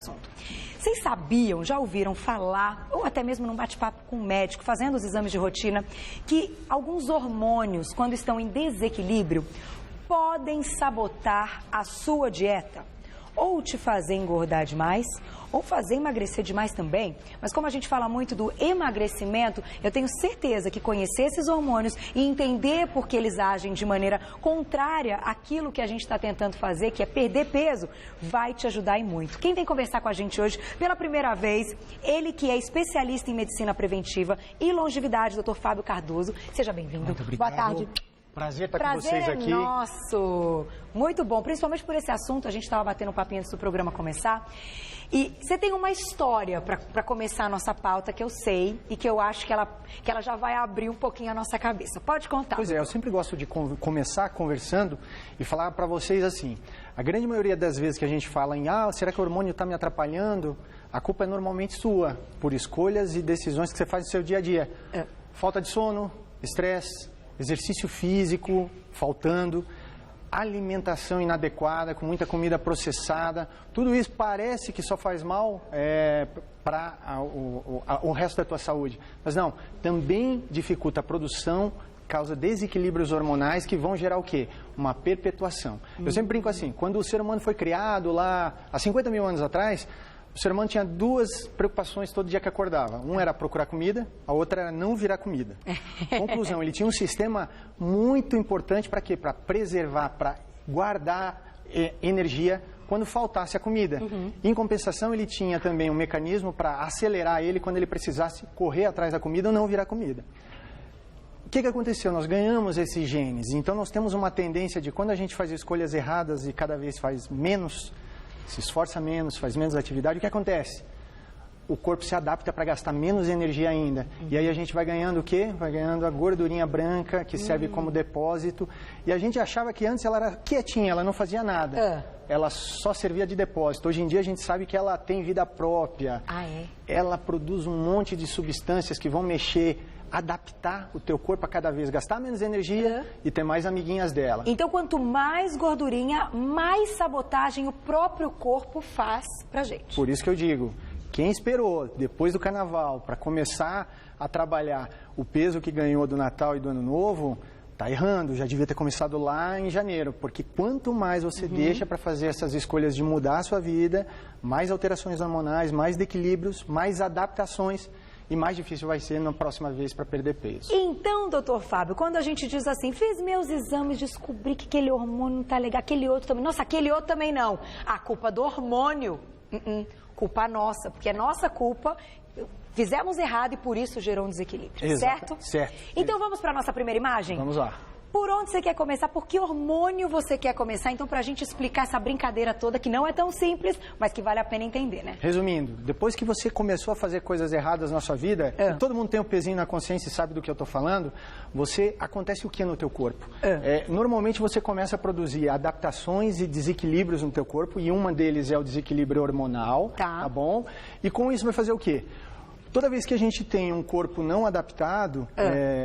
assunto. Vocês sabiam, já ouviram falar, ou até mesmo num bate-papo com o médico, fazendo os exames de rotina, que alguns hormônios, quando estão em desequilíbrio, podem sabotar a sua dieta? Ou te fazer engordar demais, ou fazer emagrecer demais também. Mas como a gente fala muito do emagrecimento, eu tenho certeza que conhecer esses hormônios e entender por que eles agem de maneira contrária àquilo que a gente está tentando fazer, que é perder peso, vai te ajudar e muito. Quem vem conversar com a gente hoje pela primeira vez, ele que é especialista em medicina preventiva e longevidade, Dr. Fábio Cardoso. Seja bem-vindo. Muito obrigado. Boa tarde. Prazer estar com vocês aqui. Nosso, muito bom, principalmente por esse assunto. A gente estava batendo um papinho antes do programa começar. E você tem uma história para começar a nossa pauta que eu sei e que eu acho que ela já vai abrir um pouquinho a nossa cabeça. Pode contar. Pois é, eu sempre gosto de começar conversando e falar para vocês assim. A grande maioria das vezes que a gente fala em será que o hormônio está me atrapalhando? A culpa é normalmente sua, por escolhas e decisões que você faz no seu dia a dia. Falta de sono, estresse, exercício físico faltando, alimentação inadequada, com muita comida processada, tudo isso parece que só faz mal para o resto da tua saúde. Mas não, também dificulta a produção, causa desequilíbrios hormonais que vão gerar o quê? Uma perpetuação. Eu sempre brinco assim, quando o ser humano foi criado lá há 50 mil anos atrás, o ser humano tinha duas preocupações todo dia que acordava. Um era procurar comida, a outra era não virar comida. Conclusão, ele tinha um sistema muito importante para quê? Para preservar, para guardar energia quando faltasse a comida. Em compensação, ele tinha também um mecanismo para acelerar ele quando ele precisasse correr atrás da comida ou não virar comida. O que aconteceu? Nós ganhamos esses genes. Então, nós temos uma tendência de quando a gente faz escolhas erradas e cada vez faz menos, se esforça menos, faz menos atividade, o que acontece? O corpo se adapta para gastar menos energia ainda. E aí a gente vai ganhando o quê? Vai ganhando a gordurinha branca, que serve como depósito. E a gente achava que antes ela era quietinha, ela não fazia nada. Ela só servia de depósito. Hoje em dia a gente sabe que ela tem vida própria. Ela produz um monte de substâncias que vão mexer, adaptar o teu corpo a cada vez gastar menos energia e ter mais amiguinhas dela. Então, quanto mais gordurinha, mais sabotagem o próprio corpo faz pra gente. Por isso que eu digo, quem esperou depois do carnaval para começar a trabalhar o peso que ganhou do Natal e do Ano Novo, tá errando, já devia ter começado lá em janeiro, porque quanto mais você deixa para fazer essas escolhas de mudar a sua vida, mais alterações hormonais, mais desequilíbrios, mais adaptações, e mais difícil vai ser na próxima vez para perder peso. Então, doutor Fábio, quando a gente diz assim, fiz meus exames, descobri que aquele hormônio não tá legal, aquele outro também, nossa, aquele outro também não. A culpa do hormônio, culpa nossa, porque é nossa culpa, fizemos errado e por isso gerou um desequilíbrio, certo? Certo. Então vamos para a nossa primeira imagem? Vamos lá. Por onde você quer começar? Por que hormônio você quer começar? Então, para a gente explicar essa brincadeira toda, que não é tão simples, mas que vale a pena entender, né? Resumindo, depois que você começou a fazer coisas erradas na sua vida, e todo mundo tem um pezinho na consciência e sabe do que eu estou falando, acontece o que no teu corpo? Normalmente você começa a produzir adaptações e desequilíbrios no teu corpo, e uma deles é o desequilíbrio hormonal, tá bom? E com isso vai fazer o quê? Toda vez que a gente tem um corpo não adaptado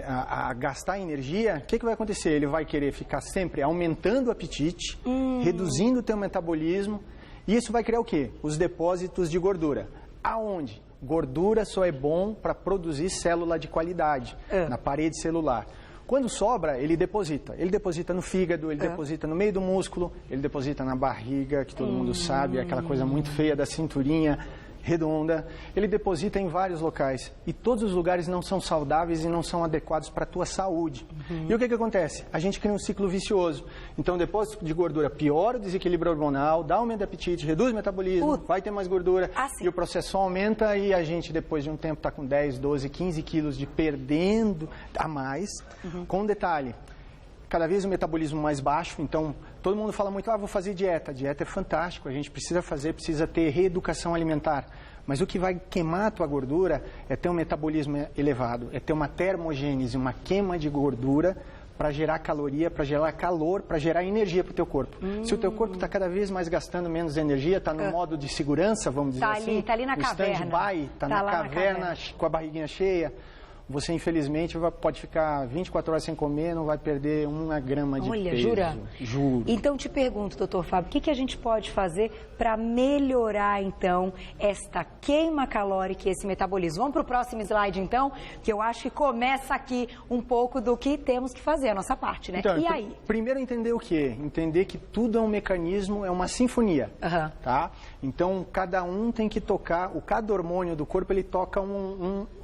a gastar energia, o que vai acontecer? Ele vai querer ficar sempre aumentando o apetite, reduzindo o teu metabolismo, e isso vai criar o quê? Os depósitos de gordura. Aonde? Gordura só é bom para produzir célula de qualidade, na parede celular. Quando sobra, ele deposita. Ele deposita no fígado, ele deposita no meio do músculo, ele deposita na barriga, que todo mundo sabe, é aquela coisa muito feia da cinturinha redonda, ele deposita em vários locais e todos os lugares não são saudáveis e não são adequados para a tua saúde. E o que acontece? A gente cria um ciclo vicioso. Então, o depósito de gordura piora o desequilíbrio hormonal, dá aumento de apetite, reduz o metabolismo, vai ter mais gordura e o processo aumenta e a gente, depois de um tempo, está com 10, 12, 15 quilos de perdendo a mais. Com um detalhe, cada vez o metabolismo mais baixo, então todo mundo fala muito, vou fazer dieta. Dieta é fantástico, a gente precisa ter reeducação alimentar. Mas o que vai queimar a tua gordura é ter um metabolismo elevado, é ter uma termogênese, uma queima de gordura para gerar caloria, para gerar calor, para gerar energia para o teu corpo. Se o teu corpo está cada vez mais gastando menos energia, está no modo de segurança, vamos dizer assim. Está ali na caverna. Stand-by, está na caverna com a barriguinha cheia. você infelizmente pode ficar 24 horas sem comer, não vai perder 1 grama de peso. Jura? Juro. Então te pergunto, doutor Fábio, o que a gente pode fazer para melhorar então esta queima calórica e esse metabolismo? Vamos para o próximo slide então, que eu acho que começa aqui um pouco do que temos que fazer, a nossa parte, né? Então, e aí? Primeiro entender o quê? Entender que tudo é um mecanismo, é uma sinfonia, tá? Então, cada um tem que tocar, cada hormônio do corpo, ele toca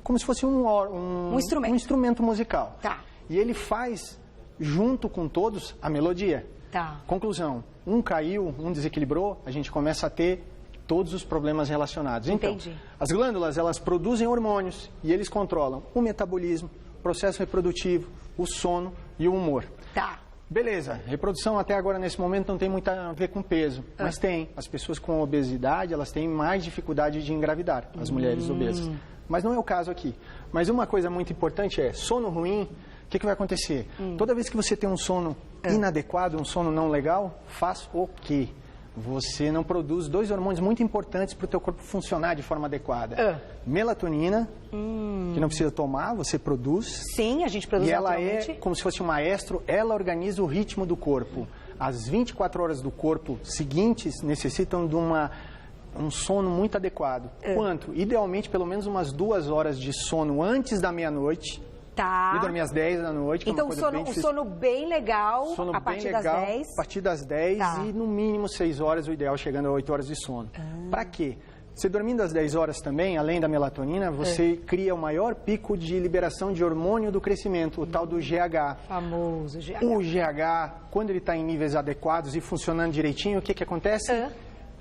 como se fosse um instrumento musical. Tá. E ele faz, junto com todos, a melodia. Tá. Conclusão, um caiu, um desequilibrou, a gente começa a ter todos os problemas relacionados. Entendi. Então, as glândulas, elas produzem hormônios e eles controlam o metabolismo, o processo reprodutivo, o sono e o humor. Tá. Beleza, reprodução até agora nesse momento não tem muito a ver com peso, mas tem. As pessoas com obesidade, elas têm mais dificuldade de engravidar, as mulheres obesas. Mas não é o caso aqui. Mas uma coisa muito importante é, sono ruim, o que vai acontecer? Toda vez que você tem um sono inadequado, um sono não legal, faz o quê? Você não produz 2 hormônios muito importantes para o teu corpo funcionar de forma adequada. Melatonina, que não precisa tomar, você produz. Sim, a gente produz naturalmente. E ela é como se fosse um maestro, ela organiza o ritmo do corpo. As 24 horas do corpo seguintes necessitam de um sono muito adequado. Quanto? Idealmente, pelo menos umas 2 horas de sono antes da meia-noite. Tá. E dormir às 10 da noite. Então, um sono bem legal a partir das 10? A partir das 10 e no mínimo 6 horas, o ideal chegando a 8 horas de sono. Para quê? Você dormindo às 10 horas também, além da melatonina, você cria o maior pico de liberação de hormônio do crescimento, o tal do GH. Famoso GH. O GH, quando ele está em níveis adequados e funcionando direitinho, o que acontece?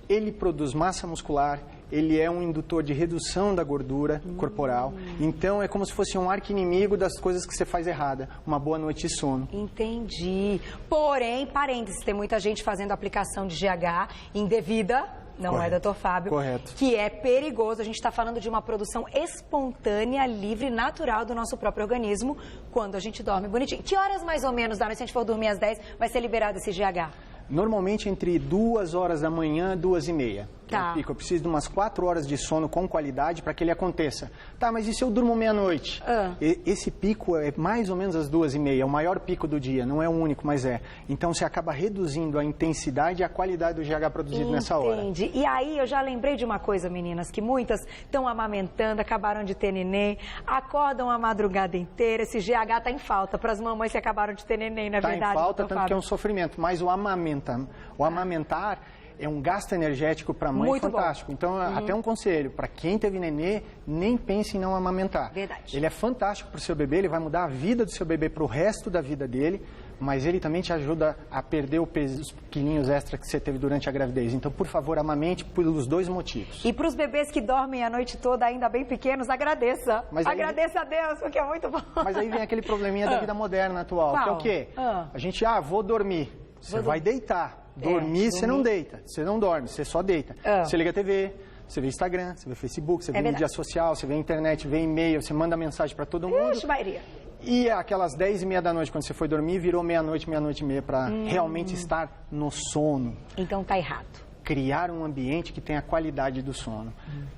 Ele produz massa muscular, ele é um indutor de redução da gordura corporal. Então, é como se fosse um arqui-inimigo das coisas que você faz errada. Uma boa noite de sono. Entendi. Porém, parênteses, tem muita gente fazendo aplicação de GH indevida. Não Correto. É, doutor Fábio? Correto. Que é perigoso. A gente está falando de uma produção espontânea, livre, natural do nosso próprio organismo quando a gente dorme bonitinho. Que horas mais ou menos da noite, se a gente for dormir às 10, vai ser liberado esse GH? Normalmente entre 2 horas da manhã e 2h30. Tá. Eu preciso de umas 4 horas de sono com qualidade para que ele aconteça. Tá, mas e se eu durmo meia-noite? Esse pico é mais ou menos às 2h30, é o maior pico do dia, não é o único, mas é. Então você acaba reduzindo a intensidade e a qualidade do GH produzido nessa hora. Entendi. E aí eu já lembrei de uma coisa, meninas, que muitas estão amamentando, acabaram de ter neném, acordam a madrugada inteira, esse GH está em falta para as mamães que acabaram de ter neném, na verdade. Está em falta, tanto Fábio? que é um sofrimento, mas o amamentar é um gasto energético para a mãe muito fantástico. Bom. Então, até um conselho, para quem teve nenê, nem pense em não amamentar. Verdade. Ele é fantástico para o seu bebê, ele vai mudar a vida do seu bebê para o resto da vida dele, mas ele também te ajuda a perder o peso, os quilinhos extra que você teve durante a gravidez. Então, por favor, amamente pelos 2 motivos. E para os bebês que dormem a noite toda, ainda bem pequenos, agradeça. Agradeça a Deus, porque é muito bom. Mas aí vem aquele probleminha da vida moderna atual, Qual? que é o quê? A gente, vou dormir. Você vai deitar. Dormir, você não deita. Você não dorme, você só deita. Você liga a TV, você vê Instagram, você vê Facebook, você vê mídia social, você vê internet, vê e-mail, você manda mensagem para todo mundo. Ixi, Maria. E aquelas 10h30 da noite, quando você foi dormir, virou meia-noite, meia-noite e meia, para realmente estar no sono. Então tá errado. Criar um ambiente que tenha a qualidade do sono.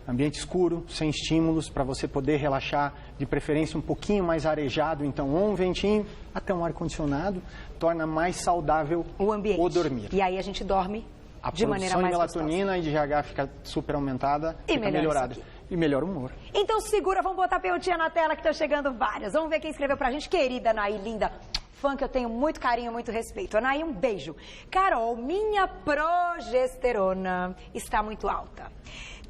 Ambiente escuro, sem estímulos, para você poder relaxar, de preferência um pouquinho mais arejado, então ou um ventinho, até um ar-condicionado, torna mais saudável o ambiente. O dormir. E aí a gente dorme de maneira mais A produção de melatonina e de GH fica super aumentada, fica melhorada. E melhora o humor. Então segura, vamos botar a perguntinha na tela que estão chegando várias. Vamos ver quem escreveu pra gente, querida Anaí, linda. Fã que eu tenho muito carinho, muito respeito. Anaí, um beijo. Carol, minha progesterona está muito alta.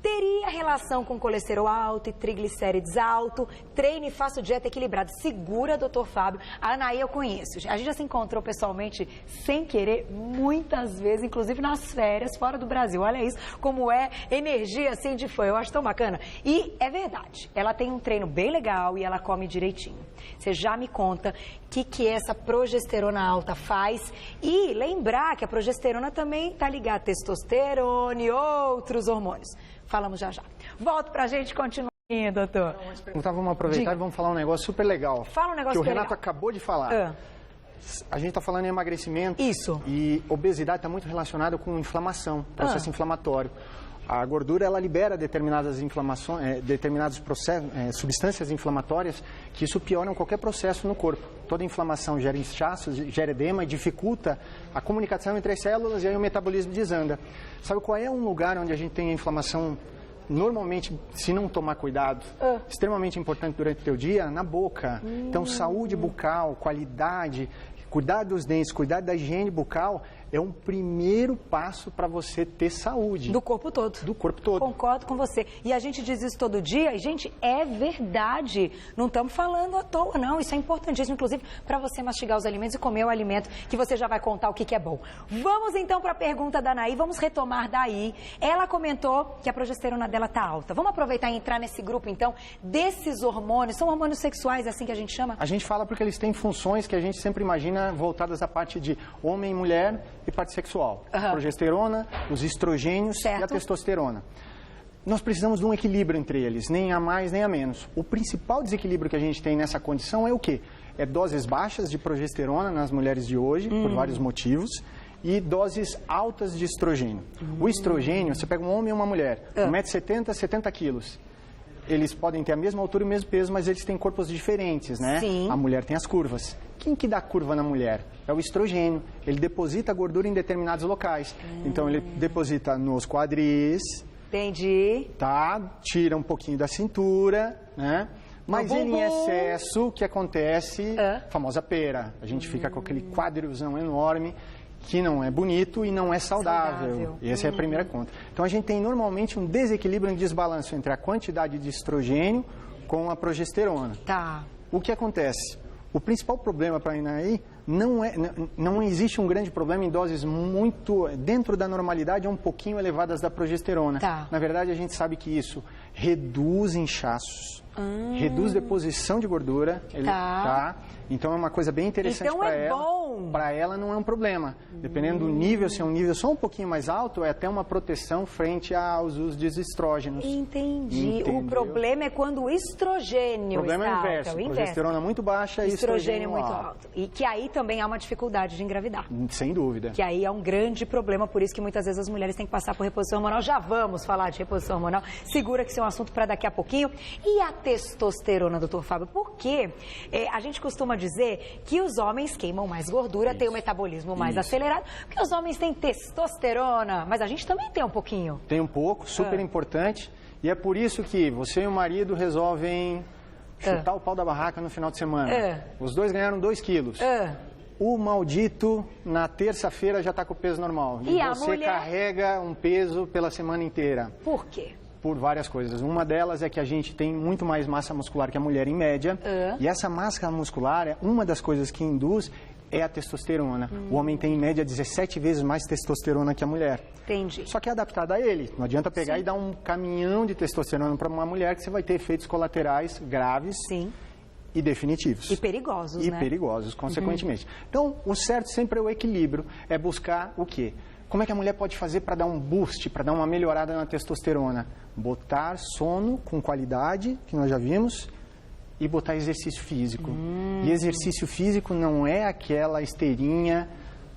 Teria relação com colesterol alto e triglicérides alto? Treine e faço dieta equilibrada. Segura, doutor Fábio. A Anaí eu conheço. A gente já se encontrou pessoalmente sem querer muitas vezes, inclusive nas férias, fora do Brasil. Olha isso, como é energia assim de fã. Eu acho tão bacana. E é verdade, ela tem um treino bem legal e ela come direitinho. Você já me conta o que essa progesterona alta faz. E lembrar que a progesterona também está ligada a testosterona e outros hormônios. Falamos já já. Volto pra gente continuar, doutor. Então vamos aproveitar e vamos falar um negócio super legal. Fala um negócio que o Renato acabou de falar. A gente está falando em emagrecimento. Isso. E obesidade está muito relacionada com inflamação, processo inflamatório. A gordura, ela libera determinadas inflamações, determinados processos, substâncias inflamatórias, que isso piora qualquer processo no corpo. Toda inflamação gera inchaço, gera edema e dificulta a comunicação entre as células e aí o metabolismo desanda. Sabe qual é um lugar onde a gente tem a inflamação, normalmente, se não tomar cuidado, extremamente importante durante o teu dia? Na boca. Então, saúde bucal, qualidade, cuidar dos dentes, cuidar da higiene bucal é um primeiro passo para você ter saúde. Do corpo todo. Do corpo todo. Concordo com você. E a gente diz isso todo dia, e, gente, é verdade. Não estamos falando à toa, não. Isso é importantíssimo, inclusive, para você mastigar os alimentos e comer o alimento que você já vai contar o que é bom. Vamos, então, para a pergunta da Anaí. Vamos retomar daí. Ela comentou que a progesterona dela está alta. Vamos aproveitar e entrar nesse grupo, então, desses hormônios. São hormônios sexuais, assim que a gente chama? A gente fala porque eles têm funções que a gente sempre imagina voltadas à parte de homem e mulher e parte sexual. A progesterona, os estrogênios e a testosterona. Nós precisamos de um equilíbrio entre eles, nem a mais nem a menos. O principal desequilíbrio que a gente tem nessa condição é o quê? É doses baixas de progesterona nas mulheres de hoje, por vários motivos, e doses altas de estrogênio. O estrogênio, você pega um homem e uma mulher, 1,70 m, 70 quilos. Eles podem ter a mesma altura e o mesmo peso, mas eles têm corpos diferentes, né? Sim. A mulher tem as curvas. Quem que dá curva na mulher? É o estrogênio. Ele deposita a gordura em determinados locais. Então, ele deposita nos quadris. Entendi. Tá? Tira um pouquinho da cintura, né? Mas em excesso, o que acontece? Famosa pera. A gente fica com aquele quadrilzão enorme, que não é bonito e não é saudável. Essa é a primeira conta. Então, a gente tem normalmente um desequilíbrio, um desbalanço entre a quantidade de estrogênio com a progesterona. Tá. O que acontece? O principal problema para a Anaí não existe um grande problema em doses muito dentro da normalidade ou um pouquinho elevadas da progesterona. Tá. Na verdade, a gente sabe que isso reduz inchaços, reduz deposição de gordura. Tá? Então é uma coisa bem interessante para ela. Bom. Para ela não é um problema. Dependendo do nível, se é um nível só um pouquinho mais alto, é até uma proteção frente aos usos de estrógenos. Entendi. O problema é quando o estrogênio O problema é o está inverso. alto. Progesterona muito baixa e estrogênio muito alto. E que aí também há uma dificuldade de engravidar. Sem dúvida. Que aí é um grande problema, por isso que muitas vezes as mulheres têm que passar por reposição hormonal. Já vamos falar de reposição hormonal. Segura que isso é um assunto para daqui a pouquinho. E a testosterona, doutor Fábio? Porque a gente costuma dizer que os homens queimam mais gordura, têm o metabolismo mais acelerado, porque os homens têm testosterona, mas a gente também tem um pouquinho. Tem um pouco, super importante. E é por isso que você e o marido resolvem chutar o pau da barraca no final de semana. Os dois ganharam 2 quilos. O maldito, na terça-feira, já está com o peso normal. E você mulher... carrega um peso pela semana inteira. Por quê? Por várias coisas. Uma delas é que a gente tem muito mais massa muscular que a mulher em média. E essa massa muscular, uma das coisas que induz é a testosterona. O homem tem, em média, 17 vezes mais testosterona que a mulher. Entendi. Só que é adaptada a ele. Não adianta pegar e dar um caminhão de testosterona para uma mulher que você vai ter efeitos colaterais graves. Sim. E definitivos. E perigosos, né? E perigosos, consequentemente. Então, o certo sempre é o equilíbrio. É buscar o quê? Como é que a mulher pode fazer para dar um boost, para dar uma melhorada na testosterona? Botar sono com qualidade, que nós já vimos, e botar exercício físico. E exercício físico não é aquela esteirinha,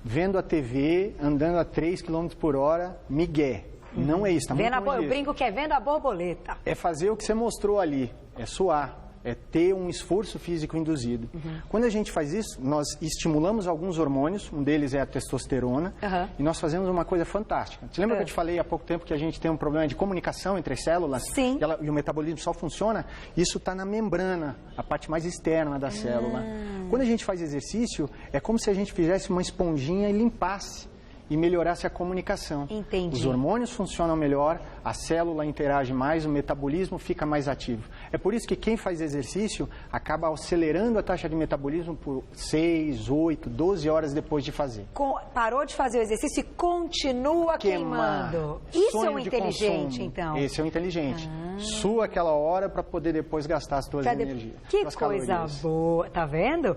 vendo a TV, andando a 3 km por hora, migué. Não é isso, tá muito longe disso. Eu brinco que é vendo a borboleta. É fazer o que você mostrou ali, é suar. É ter um esforço físico induzido. Quando a gente faz isso, nós estimulamos alguns hormônios, um deles é a testosterona, e nós fazemos uma coisa fantástica. Você lembra que eu te falei há pouco tempo que a gente tem um problema de comunicação entre as células? Sim. E o metabolismo só funciona? Isso está na membrana, a parte mais externa da célula. Quando a gente faz exercício, é como se a gente fizesse uma esponjinha e limpasse. E melhorasse a comunicação. Entendi. Os hormônios funcionam melhor, a célula interage mais, o metabolismo fica mais ativo. É por isso que quem faz exercício acaba acelerando a taxa de metabolismo por 6, 8, 12 horas depois de fazer. Parou de fazer o exercício e continua queimando. Isso é o inteligente, então. Esse é o inteligente. Sua aquela hora para poder depois gastar as suas energias. Que coisa boa. Tá vendo?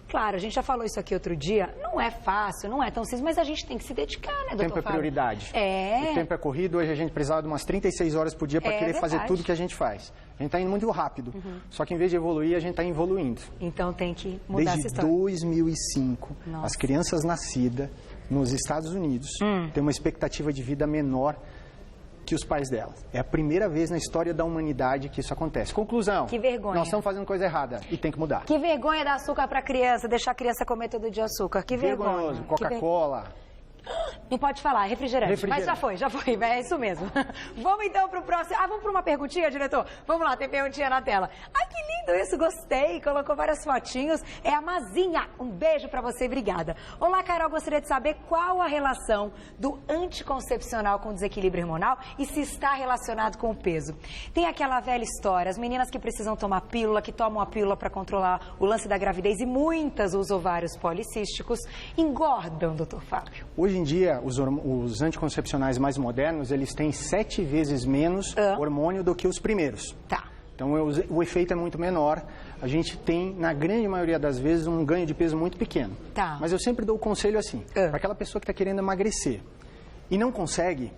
Claro, a gente já falou isso aqui outro dia, não é fácil, não é tão simples, mas a gente tem que se dedicar, né, doutor Fábio? O tempo é prioridade. O tempo é corrido, hoje a gente precisava de umas 36 horas por dia para querer fazer tudo que a gente faz. A gente está indo muito rápido, só que em vez de evoluir, a gente está evoluindo. Então tem que mudar essa história. Desde 2005, as crianças nascidas nos Estados Unidos têm uma expectativa de vida menor que os pais dela. É a primeira vez na história da humanidade que isso acontece. Conclusão. Que vergonha. Nós estamos fazendo coisa errada e tem que mudar. Que vergonha dar açúcar para criança, deixar a criança comer todo dia açúcar. Que vergonha. Vergonhoso. Coca-Cola. Não pode falar, refrigerante. Mas já foi, é isso mesmo. Vamos então para o próximo. Vamos para uma perguntinha, diretor? Vamos lá, tem perguntinha na tela. Ai, que lindo isso, gostei. Colocou várias fotinhos. É a Mazinha. Um beijo para você, obrigada. Olá, Carol, gostaria de saber qual a relação do anticoncepcional com o desequilíbrio hormonal e se está relacionado com o peso. Tem aquela velha história, as meninas que precisam tomar pílula, que tomam a pílula para controlar o lance da gravidez e muitas os ovários policísticos, engordam, doutor Fábio. Hoje em dia, os anticoncepcionais mais modernos, eles têm 7 vezes menos hormônio do que os primeiros. Tá. Então, o efeito é muito menor. A gente tem, na grande maioria das vezes, um ganho de peso muito pequeno. Tá. Mas eu sempre dou o conselho assim, para aquela pessoa que está querendo emagrecer e não consegue,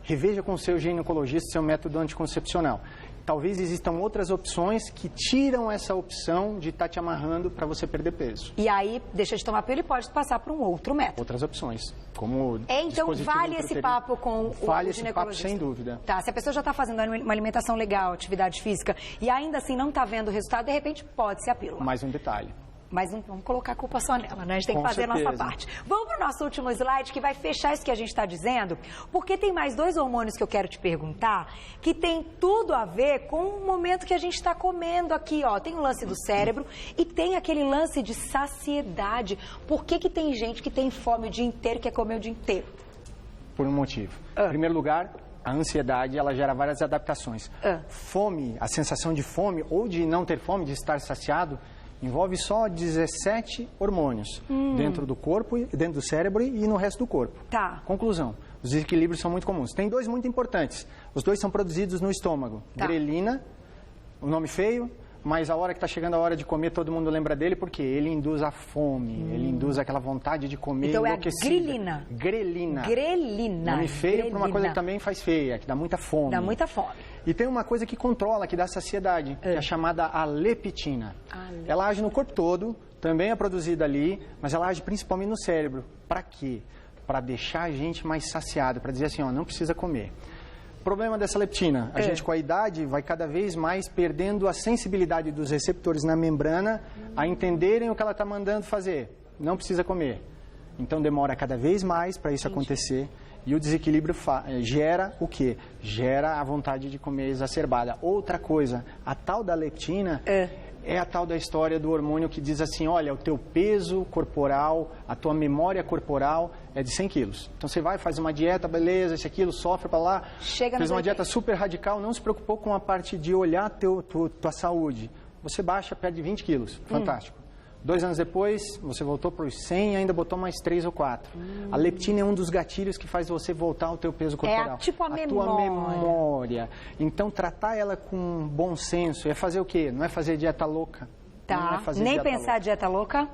reveja com o seu ginecologista seu método anticoncepcional. Talvez existam outras opções que tiram essa opção de estar te amarrando para você perder peso. E aí, deixa de tomar pílula e pode passar para um outro método. Outras opções, como então, vale esse papo com o ginecologista? Vale esse papo, sem dúvida. Tá, se a pessoa já está fazendo uma alimentação legal, atividade física, e ainda assim não está vendo o resultado, de repente pode ser a pílula. Mais um detalhe. Mas não vamos colocar a culpa só nela, né? A gente tem que fazer a nossa parte. Vamos para o nosso último slide, que vai fechar isso que a gente está dizendo, porque tem mais 2 hormônios que eu quero te perguntar, que tem tudo a ver com o momento que a gente está comendo aqui, ó. Tem o lance do cérebro e tem aquele lance de saciedade. Por que tem gente que tem fome o dia inteiro e quer comer o dia inteiro? Por um motivo. Em primeiro lugar, a ansiedade, ela gera várias adaptações. Fome, a sensação de fome ou de não ter fome, de estar saciado, envolve só 17 hormônios dentro do corpo, dentro do cérebro e no resto do corpo. Tá. Conclusão, os desequilíbrios são muito comuns. Tem 2 muito importantes. Os 2 são produzidos no estômago. Tá. Grelina, o nome feio, mas a hora que está chegando a hora de comer, todo mundo lembra dele porque ele induz a fome, ele induz aquela vontade de comer enlouquecida. Então é a grelina. Grelina. Grelina. Nome feio para uma coisa que também faz feia, que dá muita fome. Dá muita fome. E tem uma coisa que controla, que dá saciedade, que é chamada a leptina. Ela age no corpo todo, também é produzida ali, mas ela age principalmente no cérebro. Para quê? Para deixar a gente mais saciado, para dizer assim, ó, não precisa comer. O problema dessa leptina, a gente com a idade vai cada vez mais perdendo a sensibilidade dos receptores na membrana a entenderem o que ela está mandando fazer. Não precisa comer. Então demora cada vez mais para isso acontecer. E o desequilíbrio gera o quê? Gera a vontade de comer exacerbada. Outra coisa, a tal da leptina é a tal da história do hormônio que diz assim, olha, o teu peso corporal, a tua memória corporal é de 100 quilos. Então você vai, faz uma dieta, beleza, esse aquilo, sofre para lá, fez uma dieta super radical, não se preocupou com a parte de olhar tua saúde. Você baixa, perde 20 quilos, fantástico. 2 anos depois, você voltou para os 100 e ainda botou mais 3 ou 4. A leptina é um dos gatilhos que faz você voltar ao teu peso corporal. Tipo a memória. Tua memória. Então, tratar ela com bom senso é fazer o quê? Não é fazer dieta louca. Tá. Não é fazer Nem dieta pensar louca. dieta louca?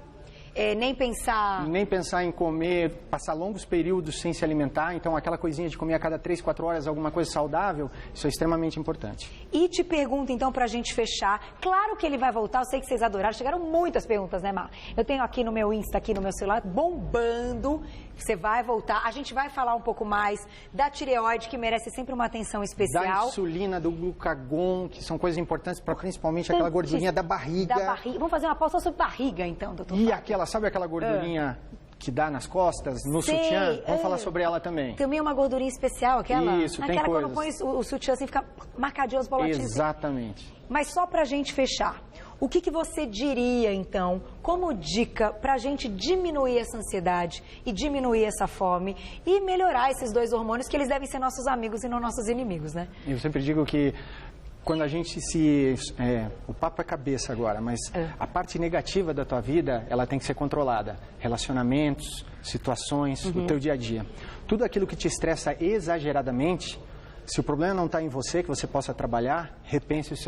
Nem pensar... Nem pensar em comer, passar longos períodos sem se alimentar. Então, aquela coisinha de comer a cada 3, 4 horas alguma coisa saudável, isso é extremamente importante. E te pergunto, então, pra gente fechar. Claro que ele vai voltar, eu sei que vocês adoraram. Chegaram muitas perguntas, né, Mar? Eu tenho aqui no meu Insta, aqui no meu celular, bombando. Você vai voltar. A gente vai falar um pouco mais da tireoide, que merece sempre uma atenção especial. Da insulina, do glucagon, que são coisas importantes para principalmente aquela gordurinha da barriga. Vamos fazer uma pausa sobre barriga, então, doutor. E aquela, sabe aquela gordurinha que dá nas costas, no sutiã? Vamos falar sobre ela também. Também uma gordurinha especial, aquela? Isso, tem aquela coisas. Quando põe o sutiã assim, fica marcadinho as bolotinhas. Exatamente. Mas só pra gente fechar, o que você diria, então, como dica pra gente diminuir essa ansiedade e diminuir essa fome e melhorar esses 2 hormônios que eles devem ser nossos amigos e não nossos inimigos, né? Eu sempre digo que quando a gente o papo é cabeça agora, mas a parte negativa da tua vida, ela tem que ser controlada. Relacionamentos, situações, o teu dia a dia. Tudo aquilo que te estressa exageradamente, se o problema não está em você, que você possa trabalhar, repense os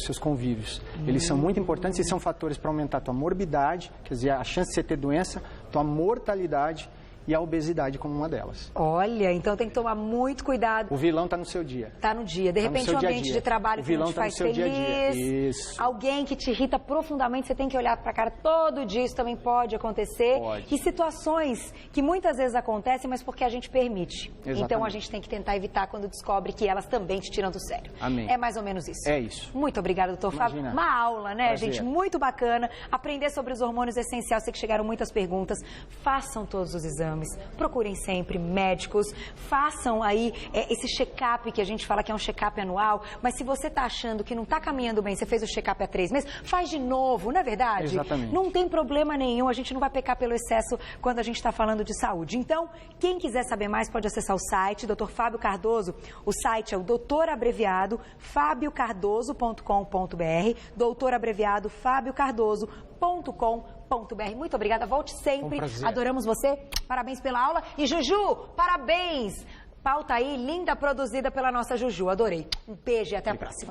seus convívios. Eles são muito importantes e são fatores para aumentar a tua morbidade, quer dizer, a chance de você ter doença, tua mortalidade e a obesidade como uma delas. Olha, então tem que tomar muito cuidado. O vilão está no seu dia. Tá no dia. De repente, um ambiente de trabalho que não te faz feliz. Isso. Alguém que te irrita profundamente, você tem que olhar para a cara todo dia, isso também pode acontecer. Pode. E situações que muitas vezes acontecem, mas porque a gente permite. Exatamente. Então a gente tem que tentar evitar quando descobre que elas também te tiram do sério. Amém. É mais ou menos isso. É isso. Muito obrigada, doutor Fábio. Uma aula, né, Prazer. gente? Muito bacana. Aprender sobre os hormônios é essencial. Sei que chegaram muitas perguntas. Façam todos os exames. Procurem sempre médicos. Façam aí esse check-up que a gente fala que é um check-up anual. Mas se você está achando que não está caminhando bem, você fez o check-up há 3 meses, faz de novo, não é verdade? Exatamente. Não tem problema nenhum. A gente não vai pecar pelo excesso quando a gente está falando de saúde. Então, quem quiser saber mais pode acessar o site, Dr. Fábio Cardoso. O site é o doutor abreviado fabiocardoso.com.br, doutor abreviado fabiocardoso.com.br. Muito obrigada, volte sempre. Adoramos você. Parabéns pela aula. E Juju, parabéns. Pauta aí, linda, produzida pela nossa Juju. Adorei. Um beijo e até a próxima.